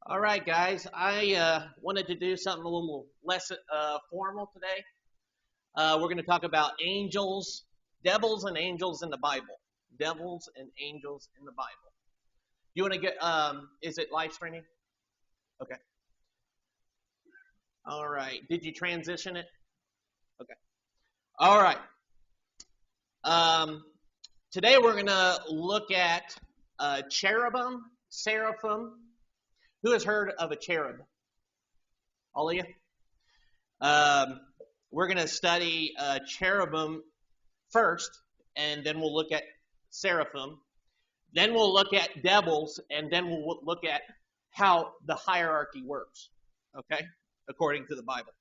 All right, guys. I wanted to do something a little less formal today. We're going to talk about angels, devils, and angels in the Bible. Devils and angels in the Bible. You want to get? Is it live streaming? Okay. All right. Did you transition it? Okay. All right. Um, Today we're going to look at cherubim, seraphim. Who has heard of a cherub? All of you? Um, we're going to study cherubim first, and then we'll look at seraphim. Then we'll look at devils, and then we'll look at how the hierarchy works, okay, according to the Bible.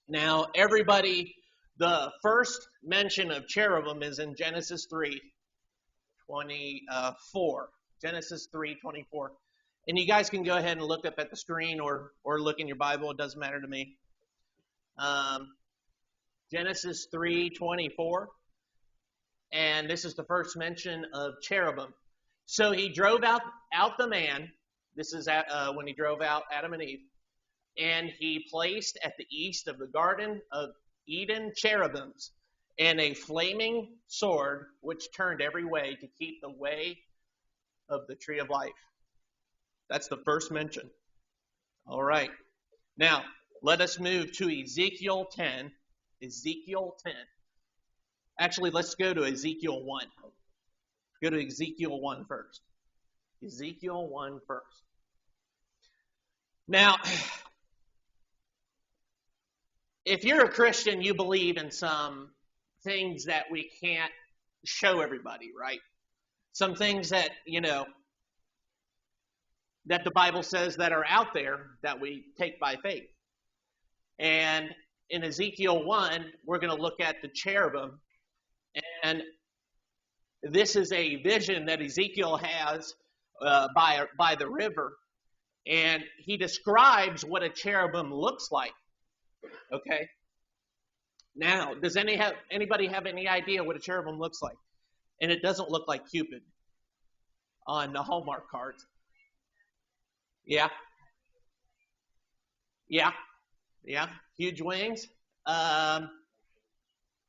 Now, everybody, the first mention of cherubim is in Genesis 3:24. Genesis 3:24. And you guys can go ahead and look up at the screen or look in your Bible. It doesn't matter to me. Genesis 3:24, and this is the first mention of cherubim. So he drove out the man. This is when he drove out Adam and Eve, and he placed at the east of the Garden of Eden cherubims and a flaming sword which turned every way to keep the way of the tree of life. That's the first mention. All right. Now, let us move to Ezekiel 10. Ezekiel 10. Actually, let's go to Ezekiel 1. Go to Ezekiel 1 first. Ezekiel 1 first. Now, if you're a Christian, you believe in some things that we can't show everybody, right? Some things that, that the Bible says that are out there that we take by faith. And in Ezekiel 1, we're going to look at the cherubim. And this is a vision that Ezekiel has by the river. And he describes what a cherubim looks like. Okay? Now, does anybody have any idea what a cherubim looks like? And it doesn't look like Cupid on the Hallmark cards. Yeah. Huge wings.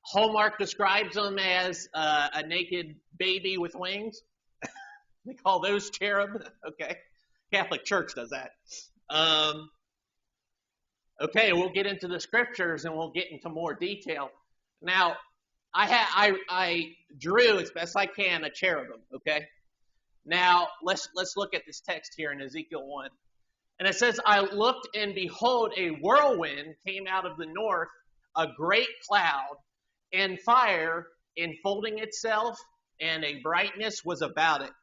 Hallmark describes them as a naked baby with wings. They call those cherub. Okay. Catholic Church does that. Okay, we'll get into the scriptures and we'll get into more detail. Now, I drew as best I can a cherubim. Okay. Now, let's look at this text here in Ezekiel 1. And it says, I looked, and behold, a whirlwind came out of the north, a great cloud, and fire enfolding itself, and a brightness was about it.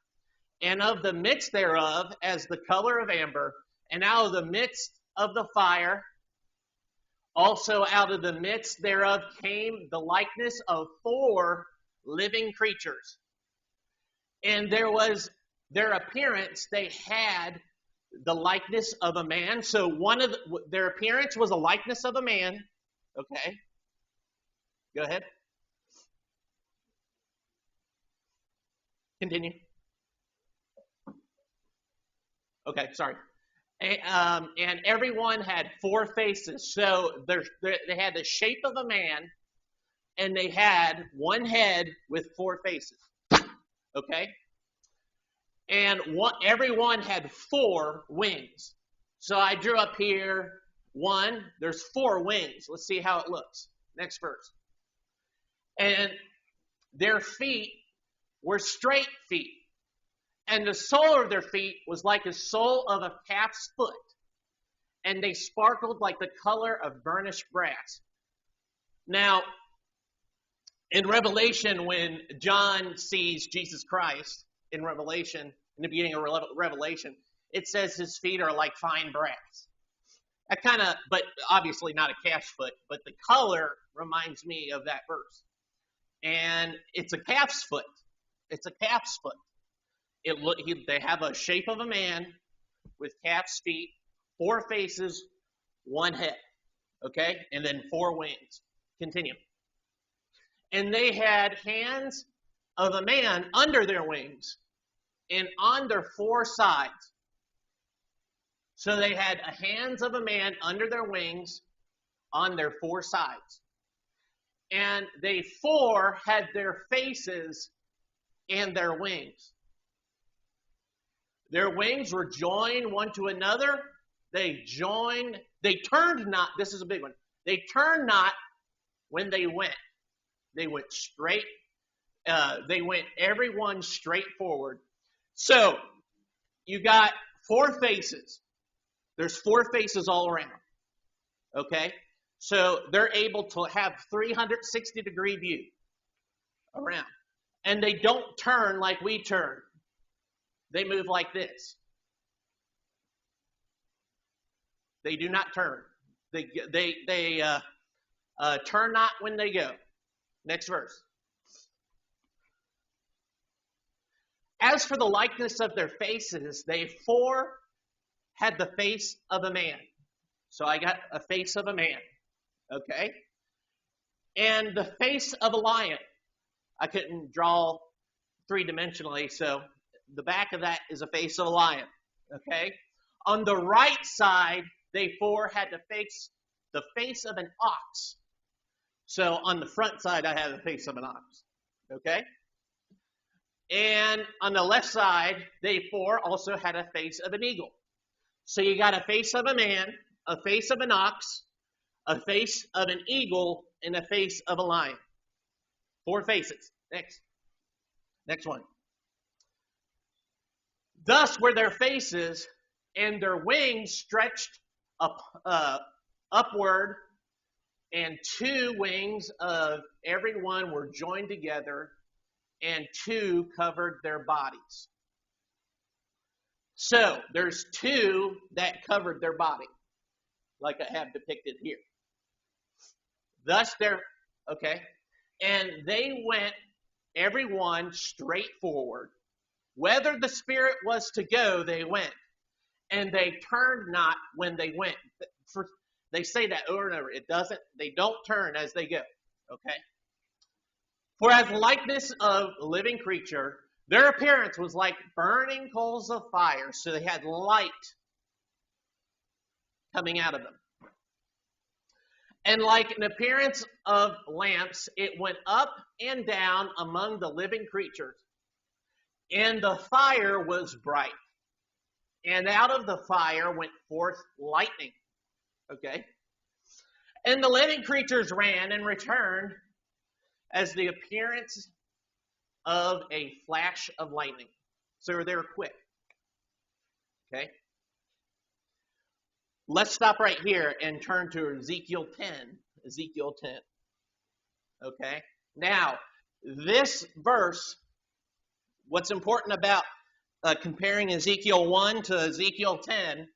And of the midst thereof, as the color of amber, and out of the midst of the fire, also out of the midst thereof came the likeness of 4 living creatures. And there was their appearance, they had the likeness of a man. So their appearance was a likeness of a man. Okay. Go ahead. Continue. Okay, sorry. And everyone had 4 faces. So they had the shape of a man, and they had one head with 4 faces. Okay? And everyone had 4 wings. So I drew up here 1. There's 4 wings. Let's see how it looks. Next verse. And their feet were straight feet. And the sole of their feet was like the sole of a calf's foot. And they sparkled like the color of burnished brass. Now, in Revelation, when John sees Jesus Christ, in the beginning of Revelation, it says his feet are like fine brass. But obviously not a calf's foot, but the color reminds me of that verse. And it's a calf's foot. It's a calf's foot. They have a shape of a man with calf's feet, 4 faces, 1 head. Okay? And then 4 wings. Continue. And they had hands of a man under their wings, and on their 4 sides. So they had hands of a man under their wings on their four sides. And they four had their faces and their wings. Their wings were joined one to another. They turned not, this is a big one. They turned not when they went. They went straight. They went everyone straight forward. So you got four faces. There's four faces all around. Okay? So they're able to have 360-degree view around. And they don't turn like we turn. They move like this. They do not turn. They turn not when they go. Next verse. As for the likeness of their faces, they four had the face of a man. So I got a face of a man. Okay? And the face of a lion. I couldn't draw three-dimensionally, so the back of that is a face of a lion. Okay? On the right side, they four had the face of an ox. So on the front side, I have the face of an ox. Okay? And on the left side, they four also had a face of an eagle. So you got a face of a man, a face of an ox, a face of an eagle, and a face of a lion. Four faces. Next one. Thus were their faces, and their wings stretched upward, and two wings of every one were joined together, and two covered their bodies. So there's two that covered their body, like I have depicted here. Thus and they went every one straight forward. Whither the Spirit was to go, they went. And they turned not when they went. They say that over and over. They don't turn as they go. Okay? For as likeness of a living creature, their appearance was like burning coals of fire. So they had light coming out of them. And like an appearance of lamps, it went up and down among the living creatures. And the fire was bright. And out of the fire went forth lightning. Okay? And the living creatures ran and returned as the appearance of a flash of lightning. So they were quick. Okay? Let's stop right here and turn to Ezekiel 10. Ezekiel 10. Okay? Now, this verse, what's important about comparing Ezekiel 1 to Ezekiel 10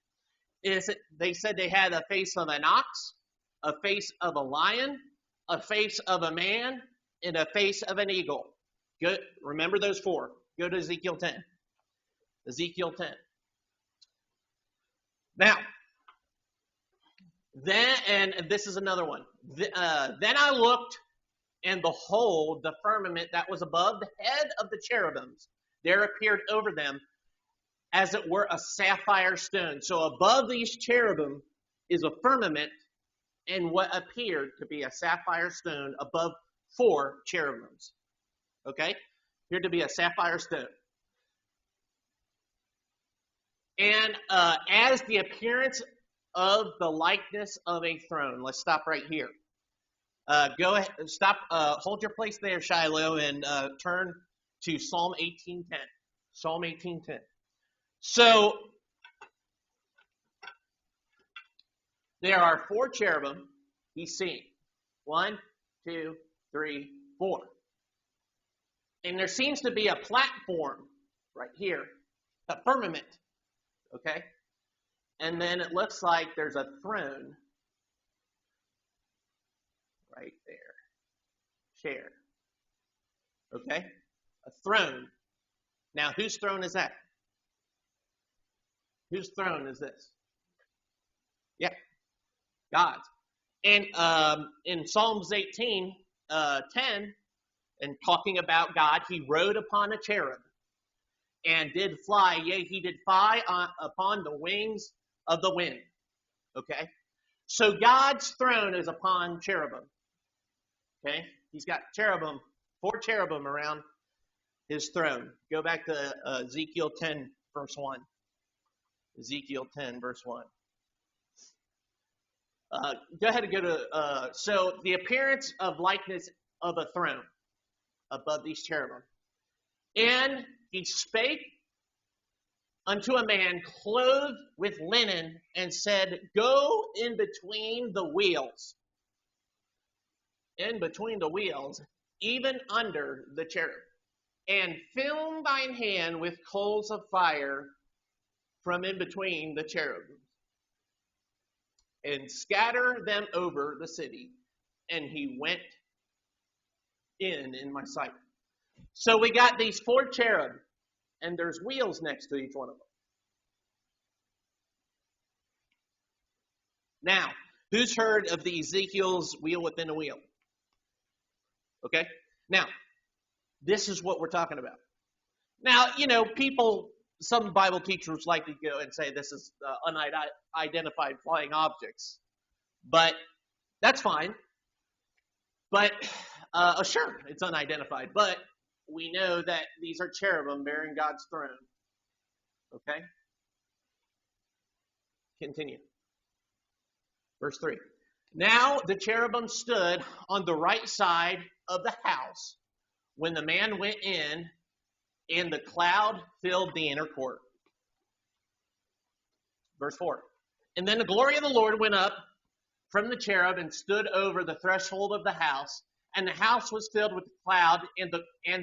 is that they said they had a face of an ox, a face of a lion, a face of a man, and a face of an eagle. Good. Remember those four. Go to Ezekiel 10. Ezekiel 10. Now, and this is another one. Then I looked, and behold, the firmament that was above the head of the cherubims, there appeared over them as it were a sapphire stone. So above these cherubim is a firmament, and what appeared to be a sapphire stone above four cherubims. Okay? Appeared to be a sapphire stone. And as the appearance of the likeness of a throne. Let's stop right here. Go ahead, stop, hold your place there, Shiloh, and turn to Psalm 18:10. Psalm 18:10. So, there are four cherubim he's seeing. 1, 2, 3, 4. And there seems to be a platform right here, a firmament. Okay? And then it looks like there's a throne right there. Chair. Okay? A throne. Now, whose throne is that? Whose throne is this? Yeah. God's. And in Psalms 18:10, and talking about God, he rode upon a cherub and did fly. Yea, he did fly upon the wings of the wind. Okay? So God's throne is upon cherubim. Okay? He's got cherubim, 4 cherubim around his throne. Go back to Ezekiel 10, verse 1. Ezekiel 10, verse 1. Go ahead and go to, so the appearance of likeness of a throne above these cherubim. And he spake unto a man clothed with linen and said, go in between the wheels, even under the cherub, and fill thine hand with coals of fire from in between the cherubim, and scatter them over the city. And he went in my sight. So we got these 4 cherub, and there's wheels next to each one of them. Now, who's heard of the Ezekiel's wheel within a wheel? Okay? Now, this is what we're talking about. Now, people, some Bible teachers like to go and say this is unidentified flying objects. But that's fine. But, sure, it's unidentified. But we know that these are cherubim bearing God's throne. Okay? Continue. Verse 3. Now the cherubim stood on the right side of the house when the man went in, and the cloud filled the inner court. Verse 4. And then the glory of the Lord went up from the cherub and stood over the threshold of the house, and the house was filled with the cloud, and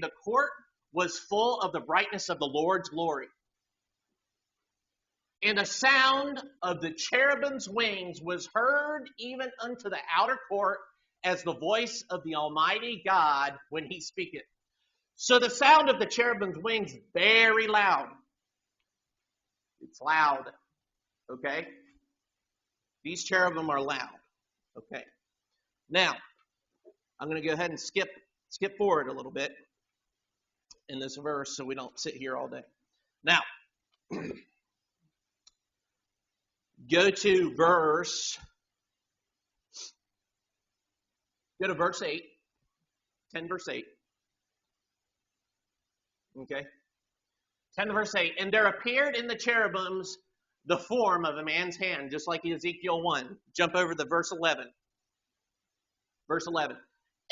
the court was full of the brightness of the Lord's glory. And the sound of the cherubim's wings was heard even unto the outer court, as the voice of the Almighty God when he speaketh. So the sound of the cherubim's wings is very loud. It's loud. Okay? These cherubim are loud. Okay. Now, I'm going to go ahead and skip forward a little bit in this verse so we don't sit here all day. Now, go to verse 8. 10 verse 8. Okay. 10 verse 8. And there appeared in the cherubims the form of a man's hand, just like Ezekiel 1. Jump over to verse 11. Verse 11.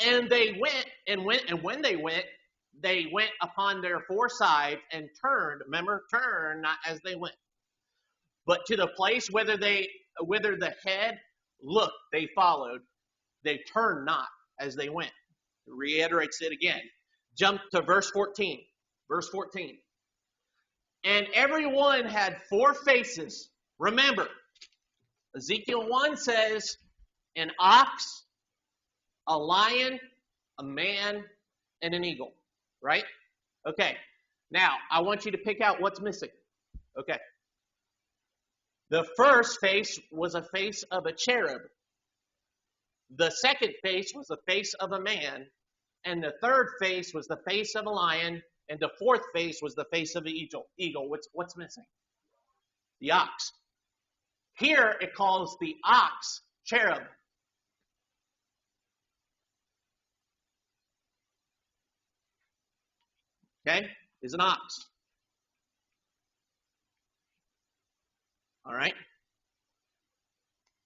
And they went, and when they went upon their 4 sides and turned. Remember, turn, not as they went. But to the place whither the head looked, they followed. They turned not as they went. It reiterates it again. Jump to verse 14. Verse 14. And everyone had 4 faces. Remember, Ezekiel 1 says an ox, a lion, a man, and an eagle. Right? Okay. Now, I want you to pick out what's missing. Okay. The first face was a face of a cherub. The second face was the face of a man. And the third face was the face of a lion. And the fourth face was the face of an eagle. What's missing? The ox. Here it calls the ox cherub. Okay? Is an ox. All right?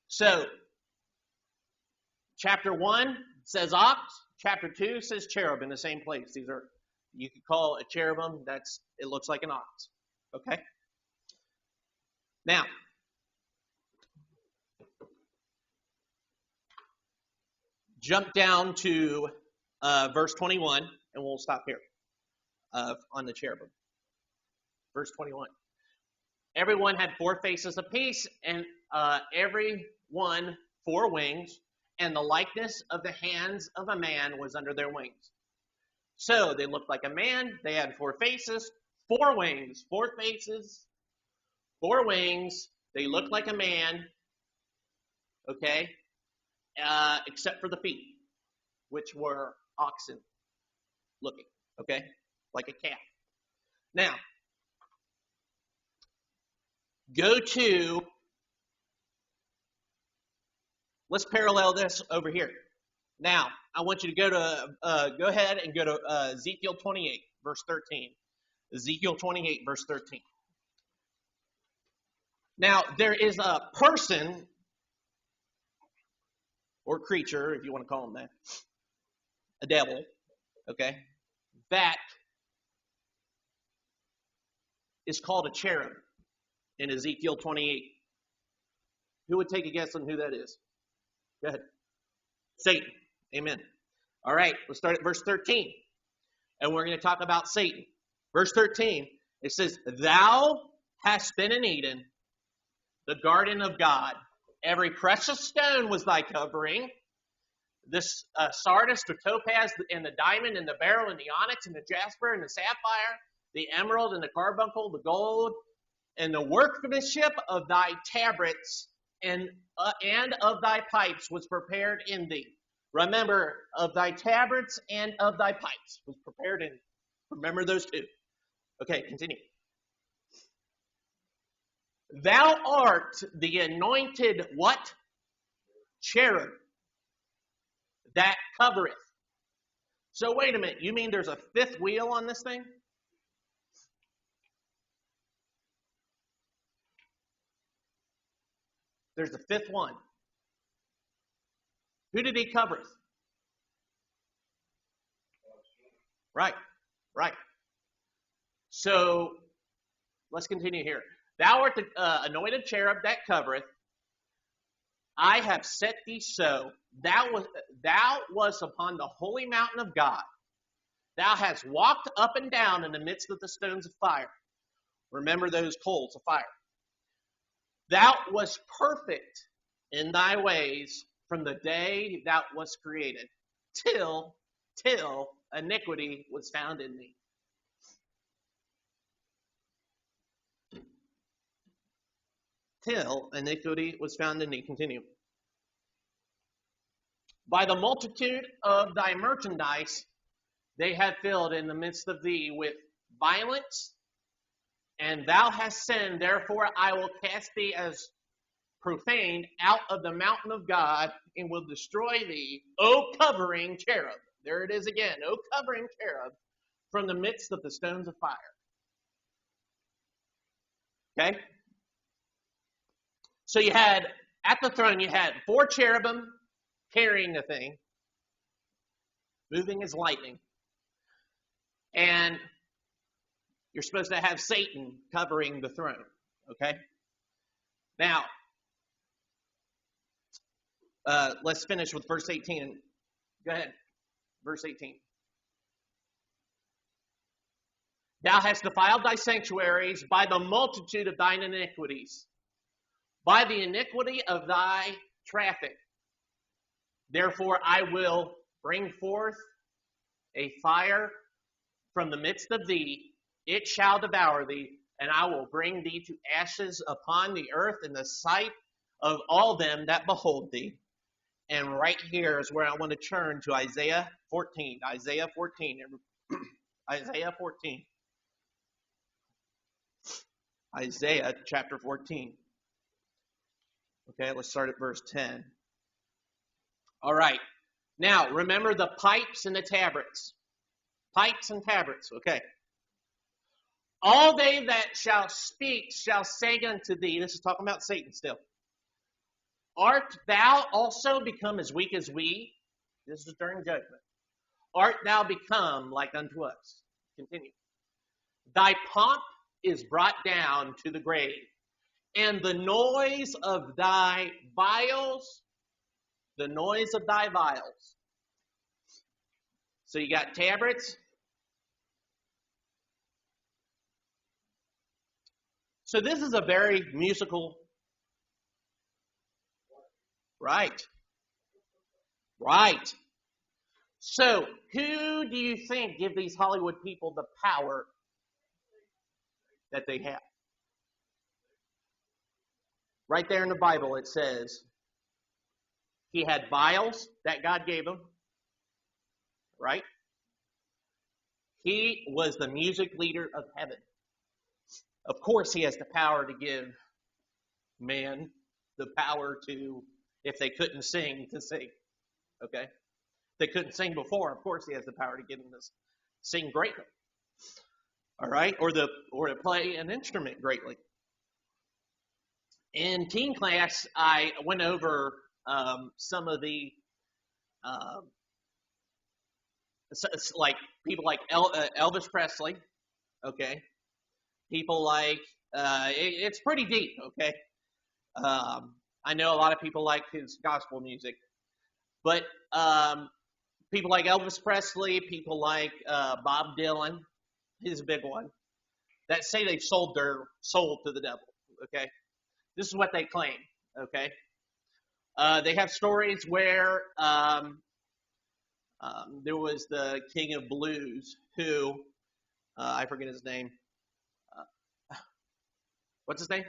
So, chapter 1 says ox. Chapter 2 says cherub in the same place. These are, you could call a cherubim, it looks like an ox. Okay? Now, jump down to verse 21, and we'll stop here on the cherubim. Verse 21. Everyone had 4 faces apiece, and every one 4 wings, and the likeness of the hands of a man was under their wings. So they looked like a man. They had 4 faces, 4 wings, 4 faces, 4 wings. They looked like a man, okay, except for the feet, which were oxen looking, okay, like a calf. Now, go to let's parallel this over here. Now, I want you to go ahead and go to Ezekiel 28, verse 13. Ezekiel 28, verse 13. Now, there is a person or creature, if you want to call him that, a devil, okay, that is called a cherub in Ezekiel 28. Who would take a guess on who that is? Go ahead. Satan. Amen. All right, let's start at verse 13. And we're going to talk about Satan. Verse 13, it says, Thou hast been in Eden, the garden of God. Every precious stone was thy covering. This sardis, the topaz, and the diamond, and the beryl, and the onyx, and the jasper, and the sapphire, the emerald, and the carbuncle, the gold, and the workmanship of thy tabrets and of thy pipes was prepared in thee. Remember, of thy tabrets and of thy pipes was prepared in thee. Remember those two. Okay, continue. Thou art the anointed what? Cherub that covereth. So wait a minute, you mean there's a fifth wheel on this thing? There's a fifth one. Who did he cover? Right. So let's continue here. Thou art the anointed cherub that covereth. I have set thee so. Thou was upon the holy mountain of God. Thou hast walked up and down in the midst of the stones of fire. Remember those coals of fire. Thou wast perfect in thy ways from the day thou wast created, till iniquity was found in thee. Till iniquity was found in thee. Continue. By the multitude of thy merchandise, they have filled in the midst of thee with violence, and thou hast sinned. Therefore I will cast thee as profane out of the mountain of God, and will destroy thee, O covering cherub. There it is again, O covering cherub, from the midst of the stones of fire. Okay? So you had, at the throne, you had 4 cherubim carrying the thing, moving as lightning. And you're supposed to have Satan covering the throne. Okay? Now, let's finish with verse 18. Go ahead. Verse 18. Thou hast defiled thy sanctuaries by the multitude of thine iniquities, by the iniquity of thy traffic. Therefore I will bring forth a fire from the midst of thee, it shall devour thee, and I will bring thee to ashes upon the earth in the sight of all them that behold thee. And right here is where I want to turn to Isaiah 14. Isaiah 14. Isaiah 14. Isaiah chapter 14. Okay, let's start at verse 10. All right. Now, remember the pipes and the tabrets. Pipes and tabrets, okay. All they that shall speak shall say unto thee, this is talking about Satan still, art thou also become as weak as we? This is during judgment. Art thou become like unto us? Continue. Thy pomp is brought down to the grave, and the noise of thy vials, So you got tabrets. So this is a very musical. Right. So who do you think give these Hollywood people the power that they have? Right there in the Bible it says he had vials that God gave him. Right? He was the music leader of heaven. Of course he has the power to give man the power to if they couldn't sing to sing. Okay? If they couldn't sing before, of course he has the power to get them to sing greatly. All right? Or to play an instrument greatly. In teen class, I went over some of the like people like Elvis Presley, okay? People like it's pretty deep, okay? I know a lot of people like his gospel music, but people like Elvis Presley, people like Bob Dylan, he's a big one, that say they've sold their soul to the devil, okay? This is what they claim, okay? They have stories where there was the king of blues who, I forget his name. What's his name?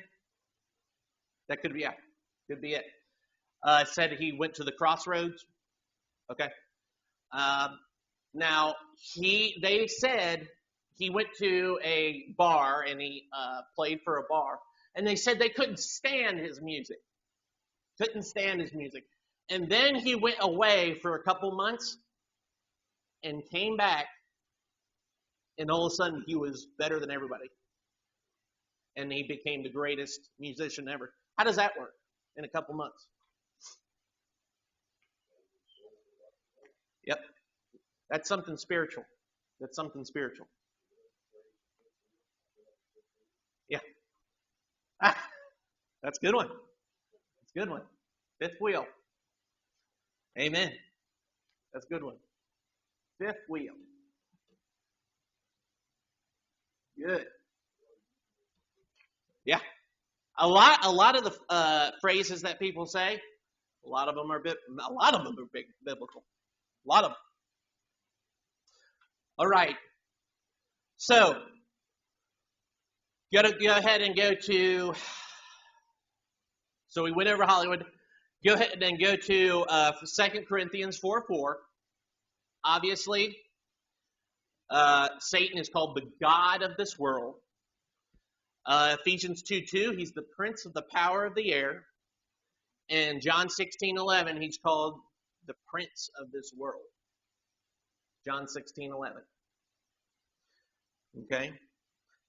That could be it. Said he went to the crossroads. Okay. Now they said he went to a bar and he played for a bar, and they said they couldn't stand his music. And then he went away for a couple months and came back, and all of a sudden he was better than everybody. And he became the greatest musician ever. How does that work in a couple months? Yep. That's something spiritual. Yeah. That's a good one. Fifth wheel. Amen. That's a good one. Fifth wheel. Good. Yeah. A lot of the phrases that people say, a lot of them are big biblical. A lot of them. All right. So, go ahead and go to. So we went over Hollywood. Go ahead and go to 2 Corinthians 4:4. Obviously, Satan is called the god of this world. Ephesians 2:2, he's the prince of the power of the air. And John 16:11, he's called the prince of this world. John 16:11. Okay.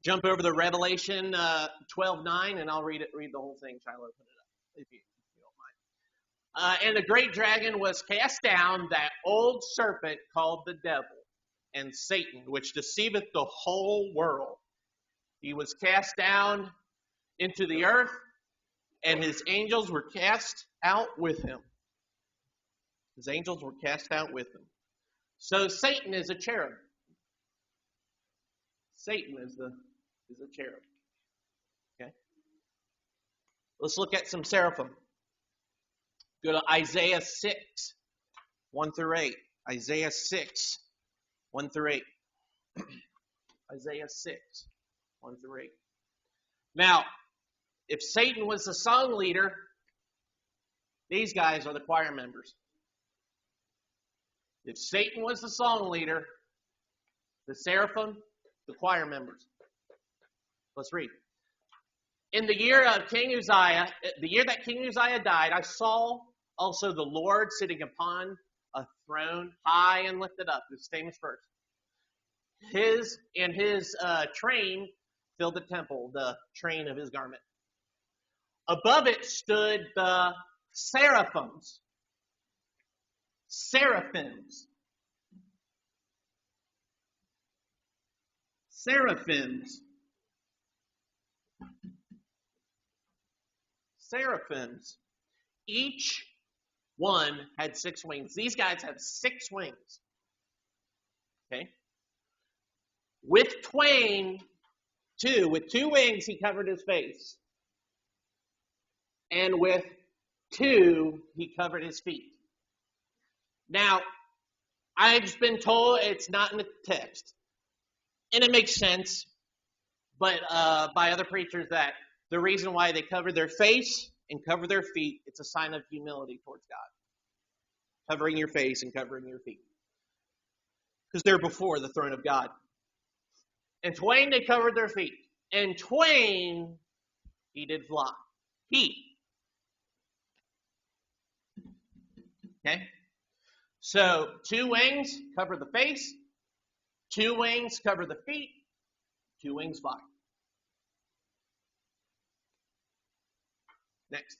Jump over to Revelation 12:9, and I'll read the whole thing. Shiloh, put it up if you don't mind. And the great dragon was cast down, that old serpent called the devil and Satan, which deceiveth the whole world. He was cast down into the earth, and his angels were cast out with him. So Satan is a cherub. Satan is a cherub. Okay. Let's look at some seraphim. Go to Isaiah 6, 1 through 8. Isaiah 6, 1 through 8. Isaiah 6, 1 through 8. Now, if Satan was the song leader, these guys are the choir members. If Satan was the song leader, the seraphim, the choir members. Let's read. In the year of King Uzziah, the year that King Uzziah died, I saw also the Lord sitting upon a throne, high and lifted up. This famous verse. His train filled the temple, the train of his garment. Above it stood the seraphims. Seraphims. Seraphims. Seraphims. Each one had 6 wings. These guys have 6 wings. Okay? With two wings, he covered his face. And with 2, he covered his feet. Now, I've been told it's not in the text. And it makes sense, but by other preachers, that the reason why they cover their face and cover their feet, it's a sign of humility towards God. Covering your face and covering your feet. Because they're before the throne of God. And twain they covered their feet. And twain he did fly. He. Okay? So 2 wings cover the face, 2 wings cover the feet, 2 wings fly. Next.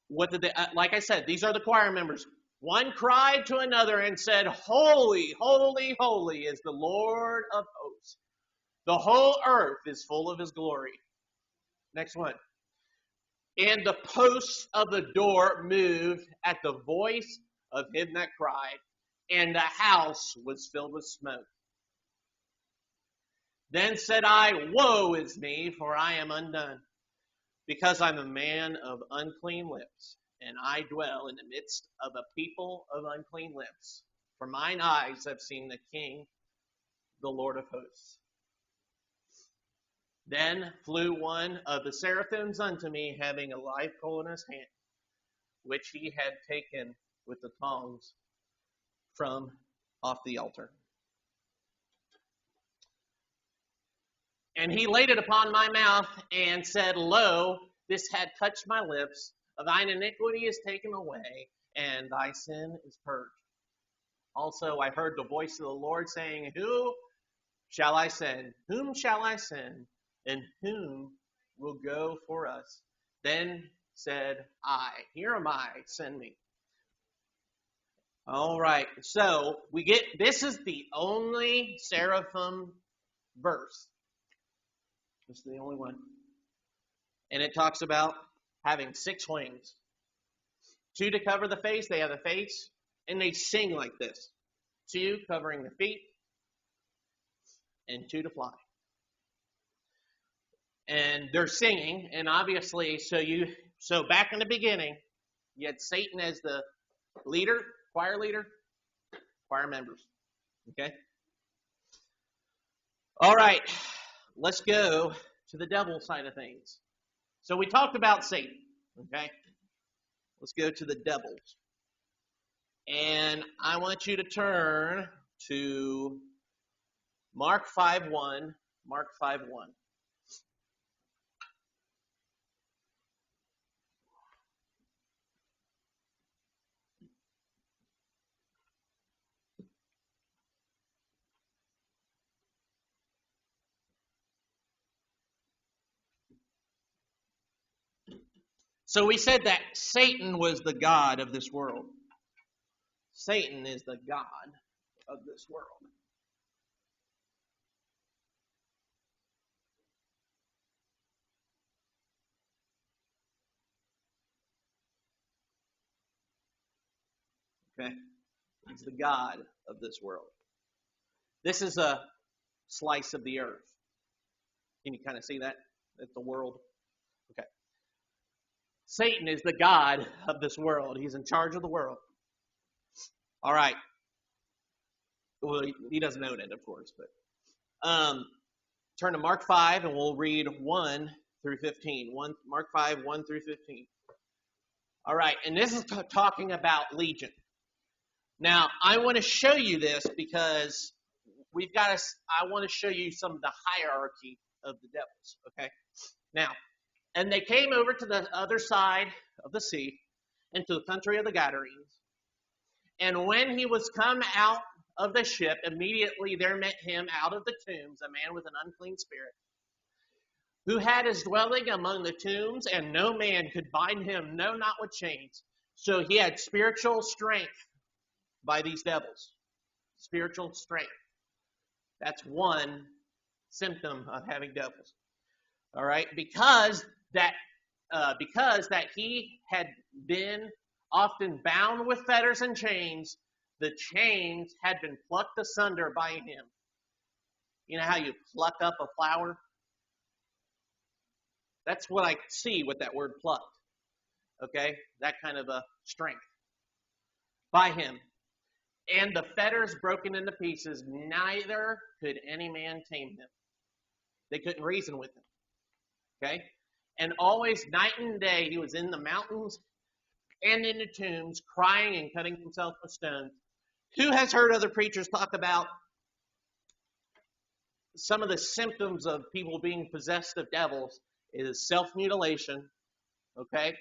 What did they, like I said, these are the choir members. One cried to another and said, "Holy, holy, holy is the Lord of hosts. The whole earth is full of his glory." Next one. And the posts of the door moved at the voice of him that cried, and the house was filled with smoke. Then said I, "Woe is me, for I am undone, because I'm a man of unclean lips, and I dwell in the midst of a people of unclean lips. For mine eyes have seen the King, the Lord of hosts." Then flew one of the seraphims unto me, having a live coal in his hand, which he had taken with the tongs from off the altar. And he laid it upon my mouth and said, "Lo, this had touched my lips. Thine iniquity is taken away, and thy sin is purged." Also I heard the voice of the Lord saying, "Who shall I send? Whom shall I send? And whom will go for us?" Then said I, "Here am I, send me." All right, so we get, this is the only seraphim verse. This is the only one. And it talks about having 6 wings. 2 to cover the face, they have the face, and they sing like this. 2 covering the feet, and 2 to fly. And they're singing, and obviously, so back in the beginning, you had Satan as the leader, choir members. Okay? All right, let's go to the devil side of things. So we talked about Satan, okay? Let's go to the devils. And I want you to turn to Mark 5:1. Mark 5:1. So we said that Satan was the god of this world. Satan is the god of this world. Okay? He's the god of this world. This is a slice of the earth. Can you kind of see that? That's the world. Okay. Satan is the god of this world. He's in charge of the world. All right. Well, he doesn't own it, of course, but turn to Mark 5, and we'll read 1 through 15. Mark 5, 1 through 15. All right, and this is talking about Legion. Now, I want to show you this because I want to show you some of the hierarchy of the devils, okay? Now, and they came over to the other side of the sea, into the country of the Gadarenes. And when he was come out of the ship, immediately there met him out of the tombs a man with an unclean spirit, who had his dwelling among the tombs, and no man could bind him, no, not with chains. So he had spiritual strength by these devils. Spiritual strength. That's one symptom of having devils. All right, because that he had been often bound with fetters and chains, the chains had been plucked asunder by him. You know how you pluck up a flower? That's what I see with that word plucked. Okay? That kind of a strength. By him. And the fetters broken into pieces, neither could any man tame him. They couldn't reason with him. Okay? And always, night and day, he was in the mountains and in the tombs, crying and cutting himself with stones. Who has heard other preachers talk about some of the symptoms of people being possessed of devils? It is self-mutilation, okay?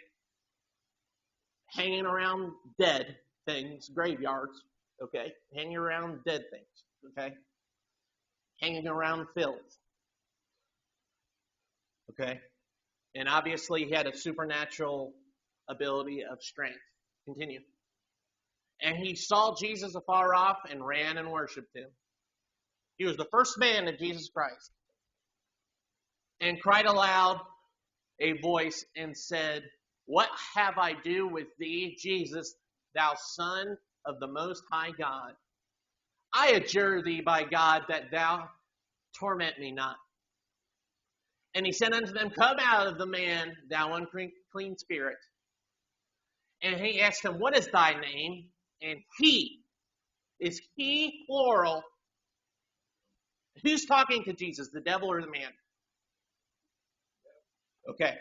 Hanging around dead, things, graveyards, okay, hanging around dead things, okay, hanging around filth, okay, and obviously he had a supernatural ability of strength. Continue. And he saw Jesus afar off and ran and worshipped him. He was the first man of Jesus Christ, and cried aloud a voice and said, "What have I do with thee, Jesus, thou Son of the Most High God? I adjure thee by God that thou torment me not." And he said unto them, "Come out of the man, thou unclean spirit." And he asked him, "What is thy name?" And he, is he plural? Who's talking to Jesus, the devil or the man? Okay.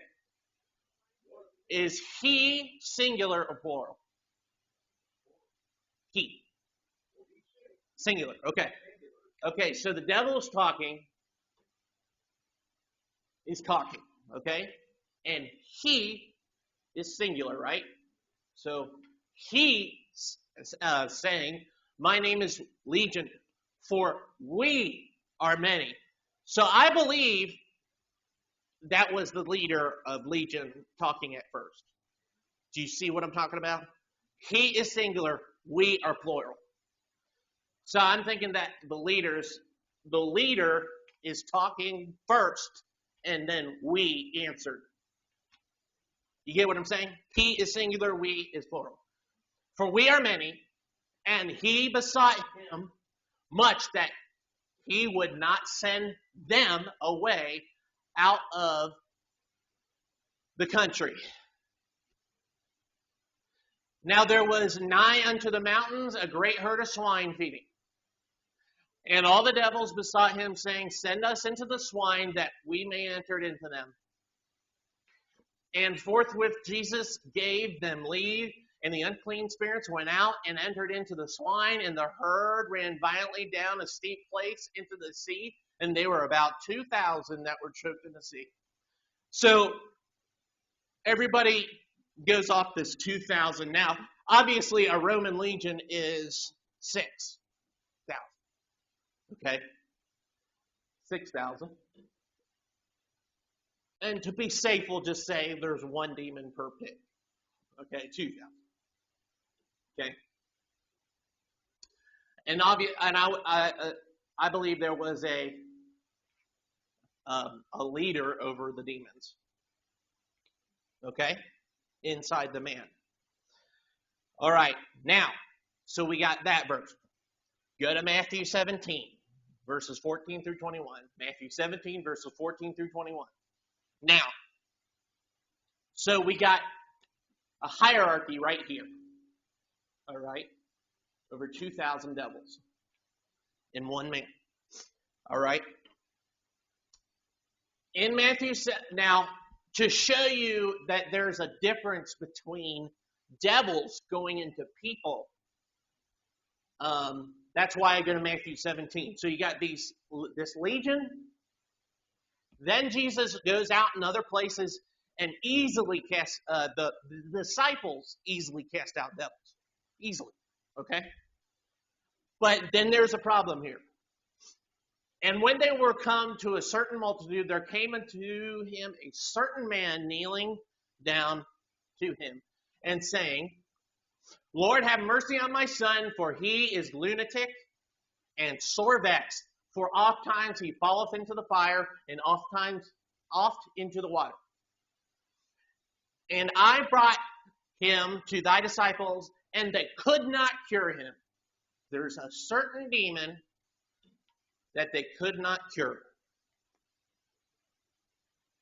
Is he singular or plural? He. Singular. Okay. Okay, so the devil is talking. Okay? And he is singular, right? So he saying, "My name is Legion, for we are many." So I believe that was the leader of Legion talking at first. Do you see what I'm talking about? He is singular, we are plural. So I'm thinking that the leader is talking first, and then we answered. You get what I'm saying? He is singular, we is plural. For we are many, and he besought him much that he would not send them away out of the country. Now there was nigh unto the mountains a great herd of swine feeding. And all the devils besought him, saying, "Send us into the swine, that we may enter into them." And forthwith Jesus gave them leave, and the unclean spirits went out and entered into the swine, and the herd ran violently down a steep place into the sea, and they were about 2,000 that were choked in the sea. So everybody goes off this 2,000. Now, obviously, a Roman legion is 6,000. Okay? 6,000. And to be safe, we'll just say there's one demon per pig. Okay, 2,000. Okay? And I believe there was a leader over the demons. Okay? Inside the man. All right, now, so we got that verse. Go to Matthew 17, verses 14 through 21. Matthew 17, verses 14 through 21. Now, so we got a hierarchy right here. All right? Over 2,000 devils in one man. All right? In Matthew, now, to show you that there's a difference between devils going into people, that's why I go to Matthew 17. So you got this legion. Then Jesus goes out in other places and easily casts, the disciples easily cast out devils. Easily. Okay? But then there's a problem here. And when they were come to a certain multitude, there came unto him a certain man kneeling down to him and saying, "Lord, have mercy on my son, for he is lunatic and sore vexed. For oft times he falleth into the fire, and oft into the water. And I brought him to thy disciples, and they could not cure him." There's a certain demon that they could not cure.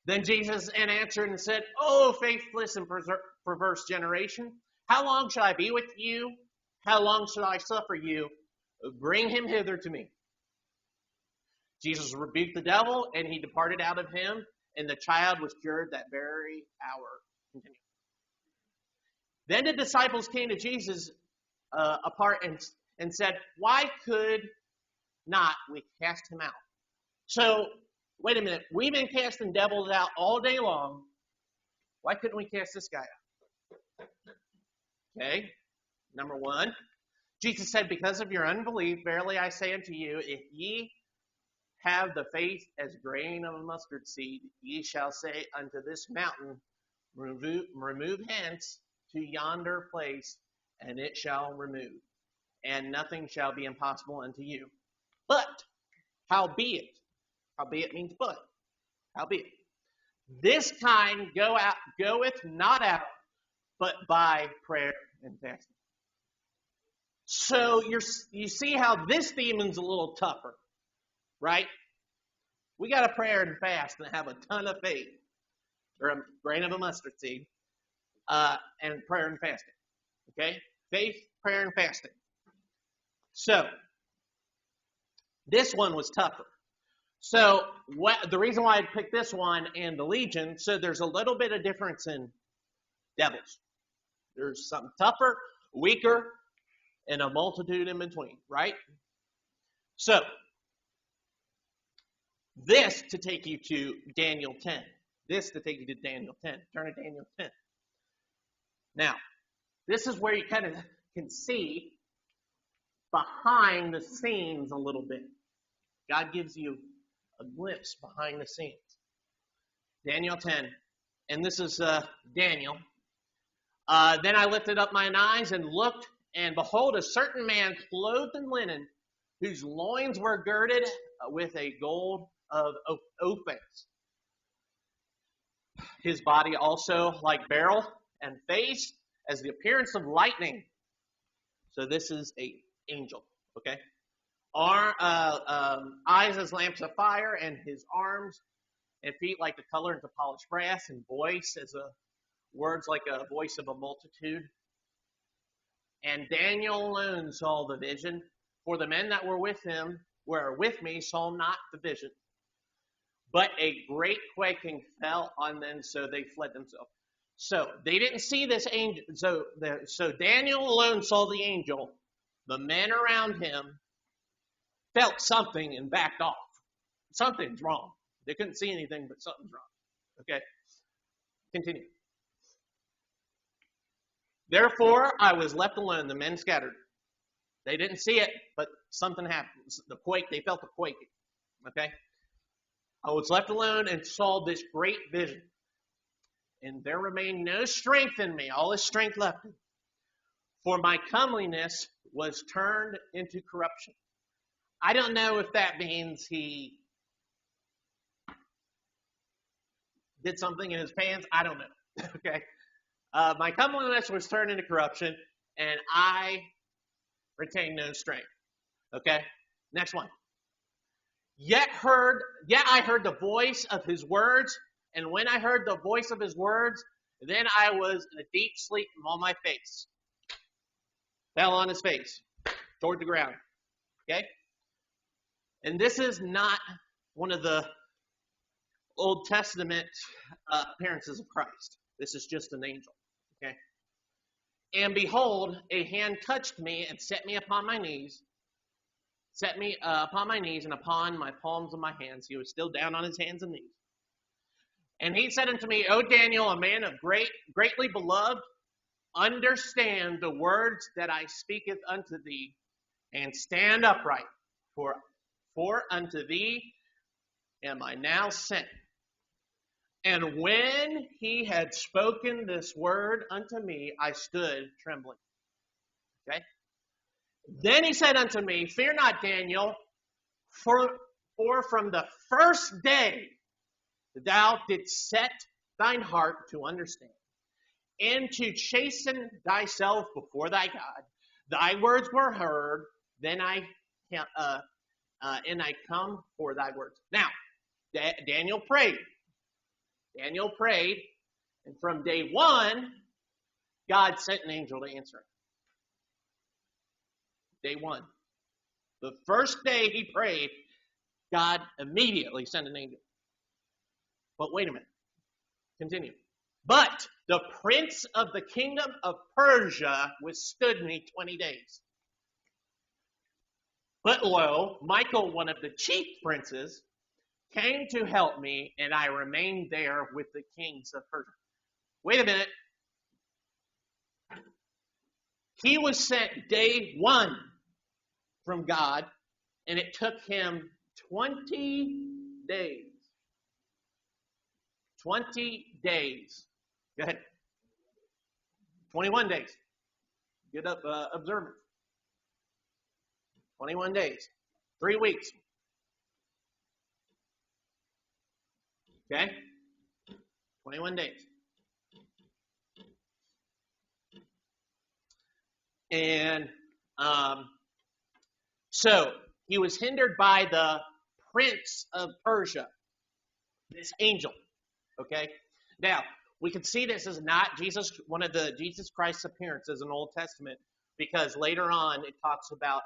Then Jesus answered and said, "O faithless and perverse generation, how long shall I be with you? How long shall I suffer you? Bring him hither to me." Jesus rebuked the devil, and he departed out of him, and the child was cured that very hour. Continue. Then the disciples came to Jesus apart and said, "Why could not we cast him out?" So, wait a minute. We've been casting devils out all day long. Why couldn't we cast this guy out? Okay. Number one, Jesus said, because of your unbelief, verily I say unto you, if ye have the faith as grain of a mustard seed, ye shall say unto this mountain, remove hence to yonder place, and it shall remove, and nothing shall be impossible unto you. But, howbeit means but, howbeit, this kind goeth not out, but by prayer and fasting. So you see how this demon's a little tougher, right? We got to pray and fast and have a ton of faith, or a grain of a mustard seed, and prayer and fasting. Okay? Faith, prayer, and fasting. So, this one was tougher. So, the reason why I picked this one and the Legion, so there's a little bit of difference in devils. There's something tougher, weaker, and a multitude in between, right? So, this to take you to Daniel 10. This to take you to Daniel 10. Turn to Daniel 10. Now, this is where you kind of can see behind the scenes a little bit. God gives you a glimpse behind the scenes. Daniel 10. And this is Daniel. Then I lifted up mine eyes and looked, and behold, a certain man clothed in linen, whose loins were girded with a gold of Ophir. His body also like beryl, and face as the appearance of lightning. So this is an angel, okay? Eyes as lamps of fire, and his arms and feet like the color into polished brass, and voice as words like a voice of a multitude. And Daniel alone saw the vision, for the men that were with me, saw not the vision. But a great quaking fell on them, so they fled themselves. So they didn't see this angel. So Daniel alone saw the angel. The men around him felt something and backed off. Something's wrong. They couldn't see anything, but something's wrong. Okay? Continue. Therefore, I was left alone. The men scattered. They didn't see it, but something happened. They felt the quaking. Okay? I was left alone and saw this great vision. And there remained no strength in me. All his strength left me. For my comeliness was turned into corruption. I don't know if that means he did something in his pants. I don't know. Okay? My comeliness was turned into corruption, and I retained no strength. Okay? Next one. Yet I heard the voice of his words, and when I heard the voice of his words, then I was in a deep sleep on my face. Fell on his face, toward the ground. Okay? And this is not one of the Old Testament appearances of Christ. This is just an angel. Okay? And behold, a hand touched me and set me upon my knees. Set me upon my knees and upon my palms of my hands. He was still down on his hands and knees. And he said unto me, O Daniel, a man of greatly beloved, understand the words that I speaketh unto thee, and stand upright, for unto thee am I now sent. And when he had spoken this word unto me, I stood trembling. Okay? Then he said unto me, fear not, Daniel, for from the first day thou didst set thine heart to understand, and to chasten thyself before thy God. Thy words were heard, then I come for thy words. Now, Daniel prayed. Daniel prayed, and from day one, God sent an angel to answer him. Day one. The first day he prayed, God immediately sent an angel. But wait a minute. Continue. But the prince of the kingdom of Persia withstood me 20 days. But lo, Michael, one of the chief princes, came to help me, and I remained there with the kings of Persia. Wait a minute. He was sent day one from God, and it took him 20 days. 20 days. Go ahead. 21 days. Get up, observance. 21 days. 3 weeks. Okay? 21 days. And so he was hindered by the prince of Persia, this angel. Okay? Now, we can see this is not one of the Jesus Christ's appearances in the Old Testament, because later on it talks about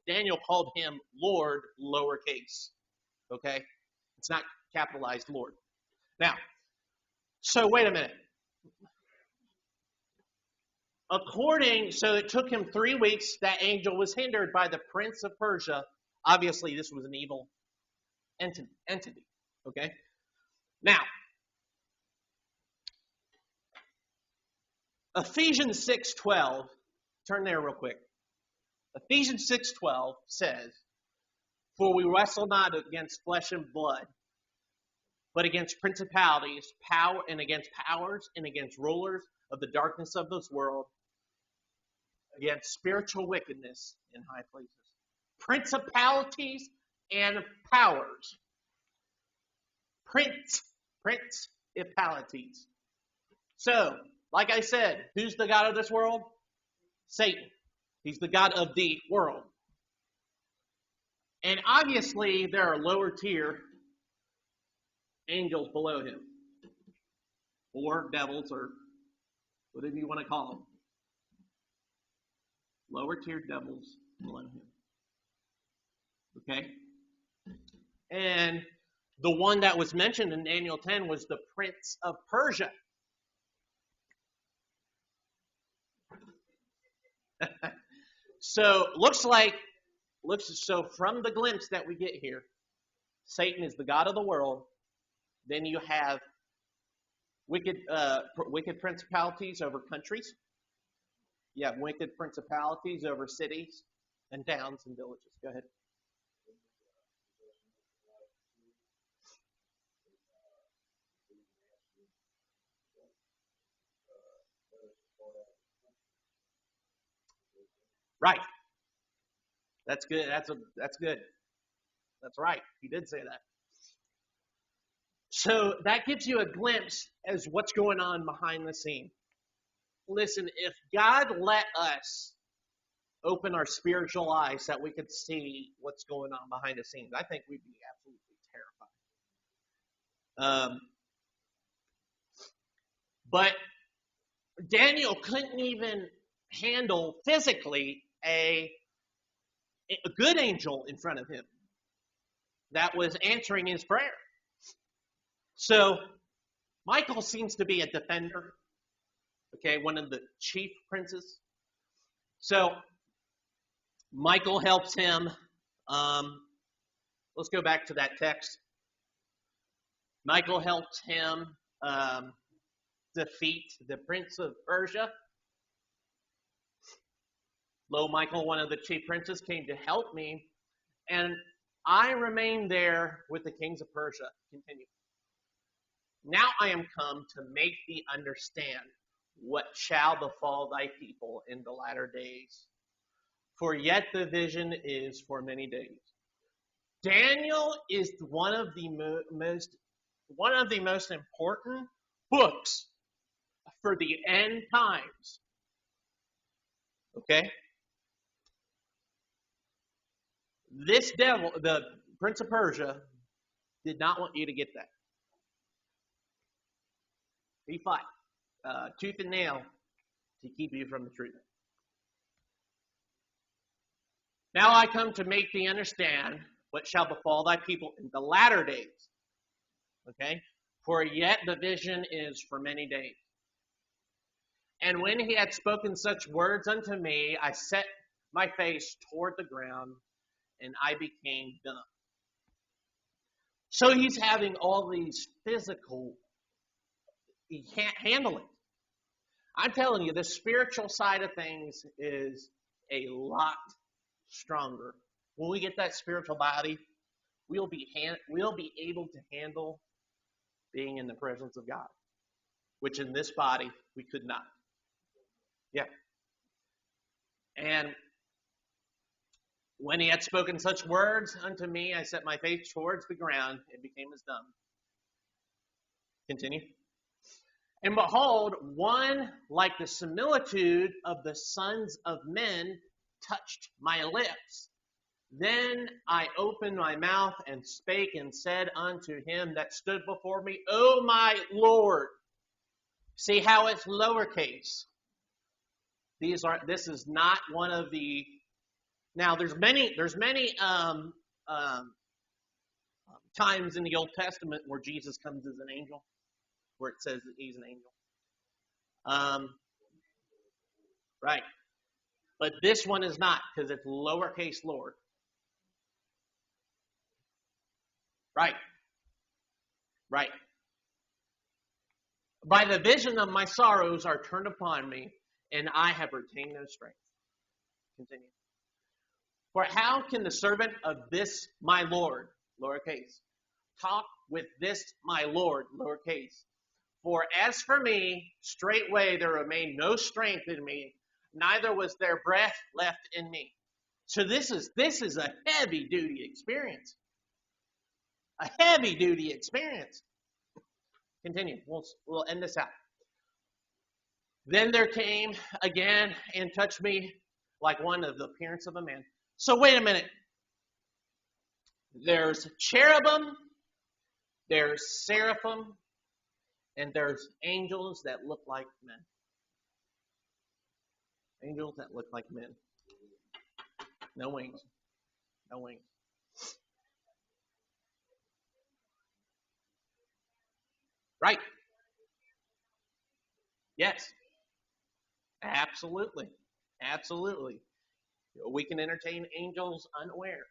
Daniel called him Lord lowercase. Okay? It's not capitalized Lord. Now, so wait a minute. So it took him 3 weeks. That angel was hindered by the prince of Persia. Obviously, this was an evil entity. Okay? Now, Ephesians 6:12, turn there real quick. Ephesians 6:12 says, "For we wrestle not against flesh and blood, but against principalities, and against powers, and against rulers of the darkness of this world, against spiritual wickedness in high places." Principalities and powers. Principalities. So, like I said, who's the god of this world? Satan. He's the god of the world. And obviously, there are lower tier angels below him, or devils, or whatever you want to call them. Lower tier devils below him. Okay? And the one that was mentioned in Daniel 10 was the prince of Persia. So from the glimpse that we get here, Satan is the god of the world. Then you have wicked principalities over countries. You have wicked principalities over cities and towns and villages. Go ahead. Right. That's good. That's good. That's right. He did say that. So that gives you a glimpse as what's going on behind the scene. Listen, if God let us open our spiritual eyes that we could see what's going on behind the scenes, I think we'd be absolutely terrified. But Daniel couldn't even handle physically a good angel in front of him that was answering his prayer. So Michael seems to be a defender, okay, one of the chief princes. So Michael helps him. Let's go back to that text. Michael helps him defeat the prince of Persia. Lo, Michael, one of the chief princes, came to help me, and I remained there with the kings of Persia. Continue. Now I am come to make thee understand what shall befall thy people in the latter days. For yet the vision is for many days. Daniel is one of the most important books for the end times. Okay? This devil, the prince of Persia, did not want you to get that. He fought tooth and nail to keep you from the truth. Now I come to make thee understand what shall befall thy people in the latter days. Okay? For yet the vision is for many days. And when he had spoken such words unto me, I set my face toward the ground, and I became dumb. So he's having all these physical, he can't handle it. I'm telling you, the spiritual side of things is a lot stronger. When we get that spiritual body, we'll be able to handle being in the presence of God, which in this body we could not. Yeah. And when he had spoken such words unto me, I set my face towards the ground and became as dumb. Continue. And behold, one like the similitude of the sons of men touched my lips. Then I opened my mouth and spake and said unto him that stood before me, O my Lord. See how it's lowercase. This is not one of the. Now there's many times in the Old Testament where Jesus comes as an angel, where it says that he's an angel. Right. But this one is not, because it's lowercase Lord. Right. Right. By the vision of my sorrows are turned upon me, and I have retained no strength. Continue. For how can the servant of this my Lord, lowercase, talk with this my Lord, lowercase? For as for me, straightway there remained no strength in me, neither was there breath left in me. So this is a heavy duty experience. A heavy duty experience. Continue. We'll end this out. Then there came again and touched me like one of the appearance of a man. So wait a minute. There's cherubim, there's seraphim, and there's angels that look like men. Angels that look like men. No wings. No wings. Right. Yes. Absolutely. Absolutely. We can entertain angels unawares.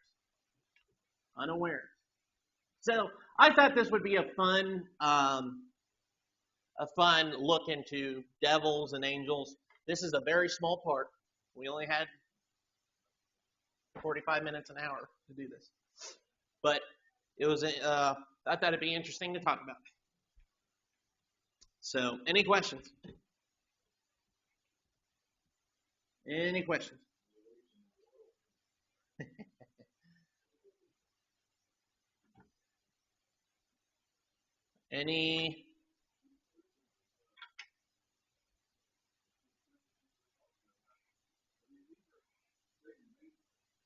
Unawares. So I thought this would be a fun look into devils and angels. This is a very small part. We only had 45 minutes an hour to do this. But it was I thought it'd be interesting to talk about. So, any questions? Any questions? Any?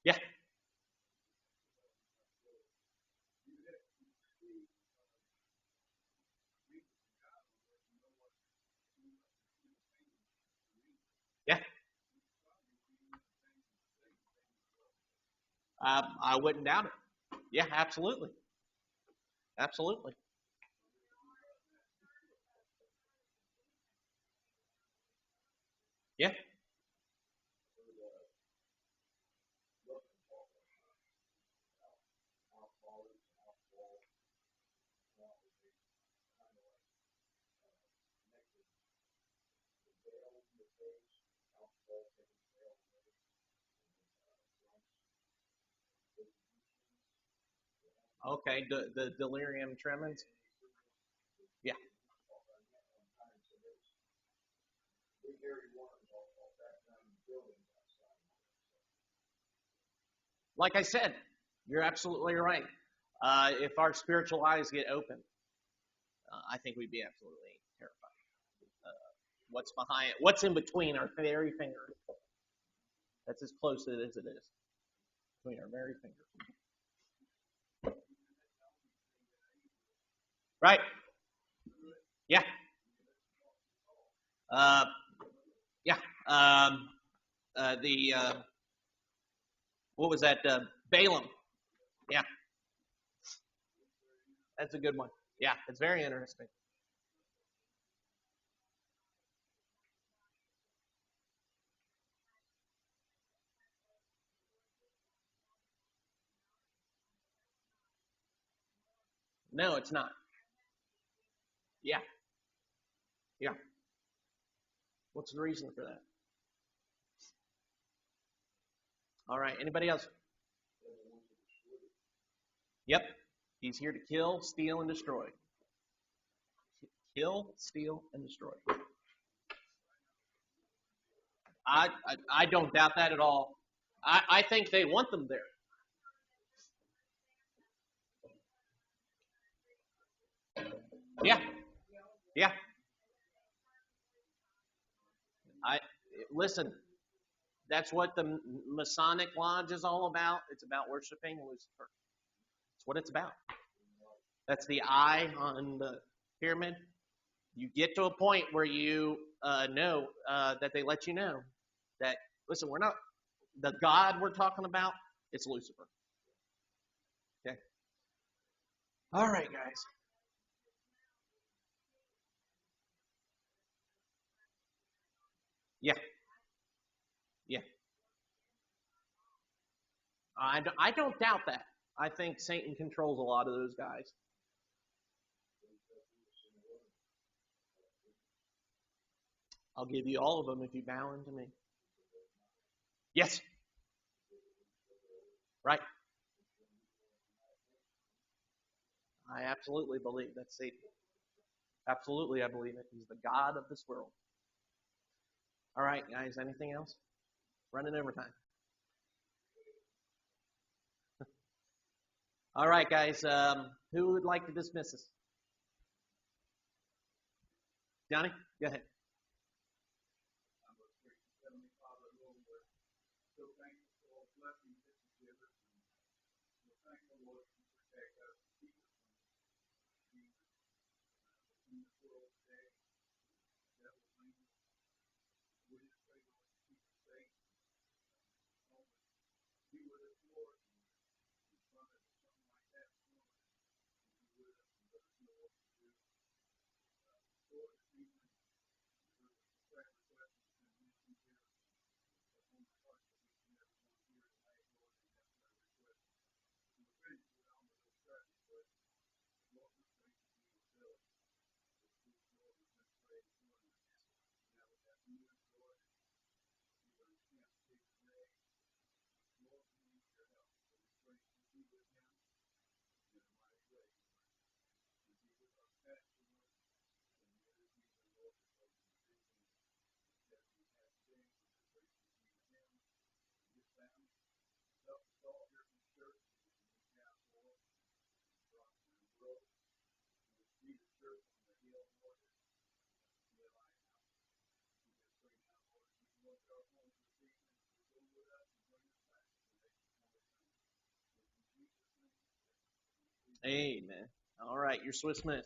Yeah. Yeah. I wouldn't doubt it. Yeah, absolutely. Absolutely. Yeah. Okay. The delirium tremens. Yeah. Like I said, you're absolutely right. If our spiritual eyes get open, I think we'd be absolutely terrified. What's behind? What's in between our very fingers? That's as close as it is between our very fingers. Right? Yeah. Uh, yeah. The what was that? Balaam. Yeah, that's a good one. Yeah, it's very interesting. No, it's not. Yeah, yeah. What's the reason for that? All right. Anybody else? Yep. He's here to kill, steal, and destroy. Kill, steal, and destroy. I don't doubt that at all. I think they want them there. Yeah. Yeah. I listen. That's what the Masonic Lodge is all about. It's about worshiping Lucifer. That's what it's about. That's the eye on the pyramid. You get to a point where you know that they let you know that, listen, we're not, the God we're talking about, it's Lucifer. Okay? All right, guys. Yeah, yeah. I don't doubt that. I think Satan controls a lot of those guys. I'll give you all of them if you bow into me. Yes, right. I absolutely believe that's Satan. Absolutely, I believe it. He's the God of this world. All right, guys, anything else? Running overtime. All right, guys, who would like to dismiss us? Johnny, go ahead. Amen. All right, you're Swiss Smith.